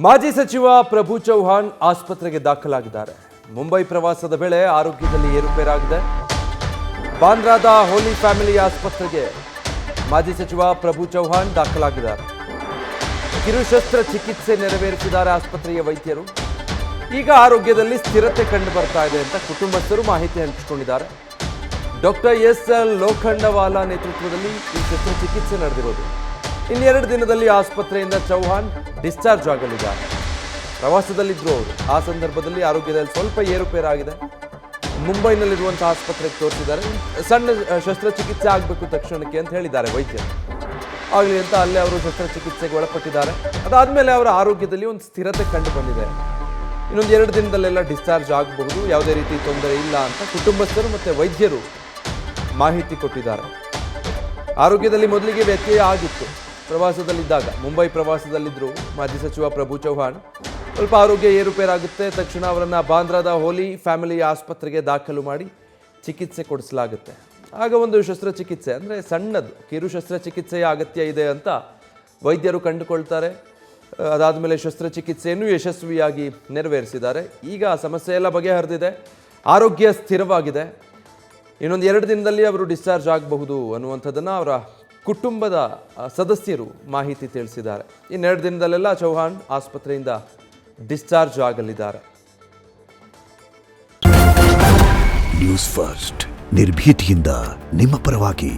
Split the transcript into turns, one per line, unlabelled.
ಮಾಜಿ ಸಚಿವ ಪ್ರಭು ಚೌಹಾಣ್ ಆಸ್ಪತ್ರೆಗೆ ದಾಖಲಾಗಿದ್ದಾರೆ. ಮುಂಬೈ ಪ್ರವಾಸದ ವೇಳೆ ಆರೋಗ್ಯದಲ್ಲಿ ಏರುಪೇರಾಗಿದೆ. ಬಾಂದ್ರಾದ ಹೋಲಿ ಫ್ಯಾಮಿಲಿ ಆಸ್ಪತ್ರೆಗೆ ಮಾಜಿ ಸಚಿವ ಪ್ರಭು ಚೌಹಾಣ್ ದಾಖಲಾಗಿದ್ದಾರೆ. ಕಿರು ಶಸ್ತ್ರಚಿಕಿತ್ಸೆ ನೆರವೇರಿಸಿದ್ದಾರೆ ಆಸ್ಪತ್ರೆಯ ವೈದ್ಯರು. ಈಗ ಆರೋಗ್ಯದಲ್ಲಿ ಸ್ಥಿರತೆ ಕಂಡು ಬರ್ತಾ ಇದೆ ಅಂತ ಕುಟುಂಬಸ್ಥರು ಮಾಹಿತಿ ಹಂಚಿಕೊಂಡಿದ್ದಾರೆ. Doctor SL. ಲೋಖಂಡವಾಲಾ ನೇತೃತ್ವದಲ್ಲಿ ಈ ಶಸ್ತ್ರಚಿಕಿತ್ಸೆ ನಡೆದಿರೋದು. ಇನ್ನೆರಡು ದಿನದಲ್ಲಿ ಆಸ್ಪತ್ರೆಯಿಂದ ಚೌಹಾಣ್ ಡಿಸ್ಚಾರ್ಜ್ ಆಗಲಿದ್ದಾರೆ. ಪ್ರವಾಸದಲ್ಲಿದ್ದರು ಅವರು. ಆ ಸಂದರ್ಭದಲ್ಲಿ ಆರೋಗ್ಯದಲ್ಲಿ ಸ್ವಲ್ಪ ಏರುಪೇರಾಗಿದೆ. ಮುಂಬೈನಲ್ಲಿರುವಂತಹ ಆಸ್ಪತ್ರೆಗೆ ತೋರಿಸಿದ್ದಾರೆ. ಸಣ್ಣ ಶಸ್ತ್ರಚಿಕಿತ್ಸೆ ಆಗಬೇಕು ತಕ್ಷಣಕ್ಕೆ ಅಂತ ಹೇಳಿದ್ದಾರೆ ವೈದ್ಯರು. ಆಗಲಿ ಅಂತ ಅಲ್ಲೇ ಅವರು ಶಸ್ತ್ರಚಿಕಿತ್ಸೆಗೆ ಒಳಪಟ್ಟಿದ್ದಾರೆ. ಅದಾದಮೇಲೆ ಅವರ ಆರೋಗ್ಯದಲ್ಲಿ ಒಂದು ಸ್ಥಿರತೆ ಕಂಡು ಬಂದಿದೆ. ಇನ್ನೊಂದು 2 ದಿನದಲ್ಲೆಲ್ಲ ಡಿಸ್ಚಾರ್ಜ್ ಆಗಬಹುದು, ಯಾವುದೇ ರೀತಿ ತೊಂದರೆ ಇಲ್ಲ ಅಂತ ಕುಟುಂಬಸ್ಥರು ಮತ್ತು ವೈದ್ಯರು ಮಾಹಿತಿ ಕೊಟ್ಟಿದ್ದಾರೆ. ಆರೋಗ್ಯದಲ್ಲಿ ಮೊದಲಿಗೆ ವ್ಯತ್ಯಯ ಆಗಿತ್ತು. ಪ್ರವಾಸದಲ್ಲಿದ್ದಾಗ ಮುಂಬೈ ಪ್ರವಾಸದಲ್ಲಿದ್ದರು ಮಾಜಿ ಸಚಿವ ಪ್ರಭು ಚೌಹಾಣ್. ಸ್ವಲ್ಪ ಆರೋಗ್ಯ ಏರುಪೇರಾಗುತ್ತೆ. ತಕ್ಷಣ ಅವರನ್ನು ಬಾಂದ್ರಾದ ಹೋಲಿ ಫ್ಯಾಮಿಲಿ ಆಸ್ಪತ್ರೆಗೆ ದಾಖಲು ಮಾಡಿ ಚಿಕಿತ್ಸೆ ಕೊಡಿಸಲಾಗುತ್ತೆ. ಆಗ ಒಂದು ಶಸ್ತ್ರಚಿಕಿತ್ಸೆ ಅಂದರೆ ಸಣ್ಣದು ಕಿರು ಶಸ್ತ್ರಚಿಕಿತ್ಸೆಯ ಅಗತ್ಯ ಇದೆ ಅಂತ ವೈದ್ಯರು ಕಂಡುಕೊಳ್ತಾರೆ. ಅದಾದಮೇಲೆ ಶಸ್ತ್ರಚಿಕಿತ್ಸೆಯನ್ನು ಯಶಸ್ವಿಯಾಗಿ ನೆರವೇರಿಸಿದ್ದಾರೆ. ಈಗ ಆ ಸಮಸ್ಯೆ ಎಲ್ಲ ಬಗೆಹರಿದಿದೆ. ಆರೋಗ್ಯ ಸ್ಥಿರವಾಗಿದೆ. ಇನ್ನೊಂದು 2 ದಿನದಲ್ಲಿ ಅವರು ಡಿಸ್ಚಾರ್ಜ್ ಆಗಬಹುದು ಅನ್ನುವಂಥದ್ದನ್ನು ಅವರ ಕುಟುಂಬದ ಸದಸ್ಯರು ಮಾಹಿತಿ ತಿಳಿಸಿದ್ದಾರೆ. ಇನ್ನೆರಡು ದಿನದಲ್ಲೆಲ್ಲ ಚೌಹಾಣ್ ಆಸ್ಪತ್ರೆಯಿಂದ ಡಿಸ್ಚಾರ್ಜ್ ಆಗಲಿದ್ದಾರೆ.
ನ್ಯೂಸ್ ಫಸ್ಟ್ ನಿರ್ಭೀತಿಯಿಂದ ನಿಮ್ಮ ಪರವಾಗಿ.